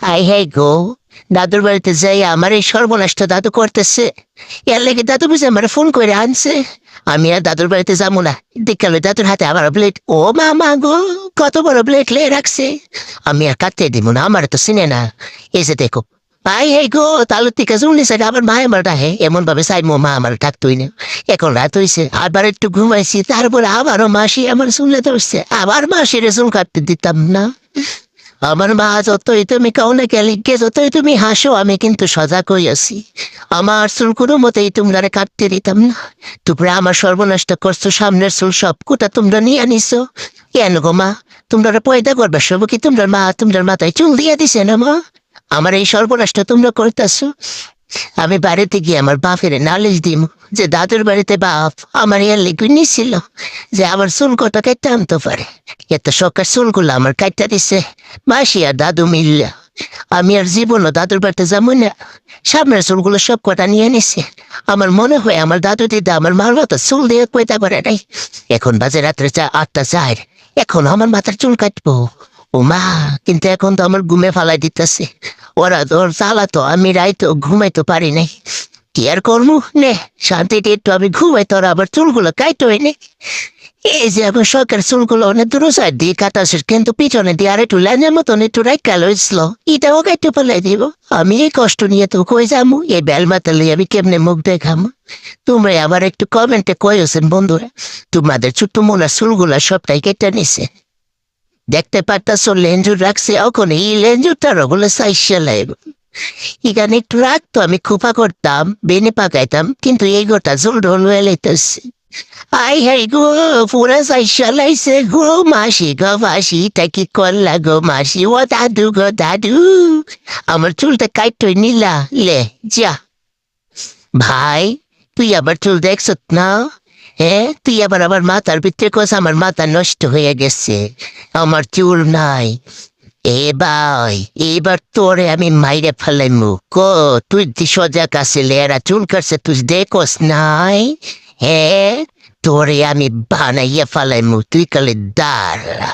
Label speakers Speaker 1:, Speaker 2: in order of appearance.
Speaker 1: High high গো, দাদুর বাড়িতে যাই আমার এই সর্বনাশটা দাদু করতেছে। এর লেগে দাদু বুঝে আমার ফোন করে আনছে। আমি আর দাদুর বাড়িতে যাবো না। দেখালো দাদুর হাতে আবার প্লেট। ও মামা গো, কত বড় প্লেট লে রাখছে। আমি আর কাটতে দিব না, আমার তো চিনে না। এই যে দেখো, ভাই হে গো, তালুর থেকে জুমনি সাইড আবার মা আমার ডাহে এমন ভাবে চাই মা আমার ডাকতই না। এখন রাত হইছে, আবার একটু ঘুমাইছি, তারপরে আবারও মাসি আমার চুলে ধরছে, আবার মাসির চুল কাটতে দিতাম না। আমার মা যতই তুমি কাউনে গেলিকে যতই তুমি হাসো, আমি কিন্তু সজাগ হয়ে আছি। আমার চুল কোনো মতেই তোমরা কাটতে দিতাম না। তোমরা আমার সর্বনাশটা করছো, সামনের চুল সব কোটা তোমরা নিয়ে আনিছো। কেন গো মা, তোমরা পয়দা করবে সব কি তোমরা মা তোমার মাথায় চুল দিয়ে দিছে না মা? আমার এই সর্বনাশটা তোমরা করতেছো। আমি বাড়িতে গিয়ে আমার বাপের নালিশ দিম যে দাদুর বাড়িতে বাপ আমার ইয়ার লিখে নিছিল যে আমার চুল কটা কাটতে আনতে পারে। এত সকার চুলগুলো আমার কাটতে দিছে মাসি আর দাদু মিললা। আমি আর জীবনও দাদুর বাড়িতে যাবো না। সামনের চুলগুলো সব কটা নিয়ে নিছে। আমার মনে হয় আমার দাদু দিদা আমার মার মতো চুল দিয়ে কইতা করে নাই। এখন বাজে রাত্রে 8টা 4। এখন আমার মাথার চুল কাটবো। ও মা, কিন্তু এখন তো আমার ঘুমে ফালাই দিতেছে। ওরা তোর চালাতো, আমি রাইতো ঘুমাইতে পারি নাই। কি আর করবো নে, শান্তিতে একটু আমি ঘুমাই, তোর আবার চুলগুলো কাইতো নে। এই যে আমার সরকার চুলগুলো অনেক দূর সাইড দিয়ে কাটাছে, কিন্তু পিছনে দিয়ে আর একটু লাইনের মতন একটু রাইকা লইছিল, এটাও কাইতে পালাই দিব। আমি এই কষ্ট নিয়ে তো কই যামু, এই বেল মাতালে আমি কেমনে মুখ দেখামু? তোমরা আবার একটু কমেন্টে কয়েছেন বন্ধুরা, তোমাদের ছোট্ট মোনার চুলগুলা সবটাই কেটে নিছে। দেখতে পারতাছ লেঞ্জুর রাখছে, এখন এই লেঞ্জুরটার ওগুলো সাইসা লাগবে। এখানে একটু রাখতো, আমি খোপা করতাম, বেনে পাকাইতাম, কিন্তু এই গোটা জল ঢোল হয়ে লাইতেছে। আই হাই গো, পুরা সাইসা লাইছে গো মাসি গো মাসি, তা কি করলা গো মাসি? ও দাদু গো দাদু, আমার চুলটা কাইটই নিলা লে যা। ভাই, তুই আবার চুল দেখছ না? হ্যাঁ, তুই আবার আমার মাথার ভিতরে কস আমার মাথা নষ্ট হয়ে গেছে, আমার চুল নাই। এ ভাই, এবার তোরে আমি মাইরে ফেলাইমু। তুই সজাগ আছিলে, এরা চুল কাটছে তুই দেখোস নাই? হ্যাঁ, তোরে আমি বানাইয়া ফেলাইমু, তুই কালে দাঁড়া।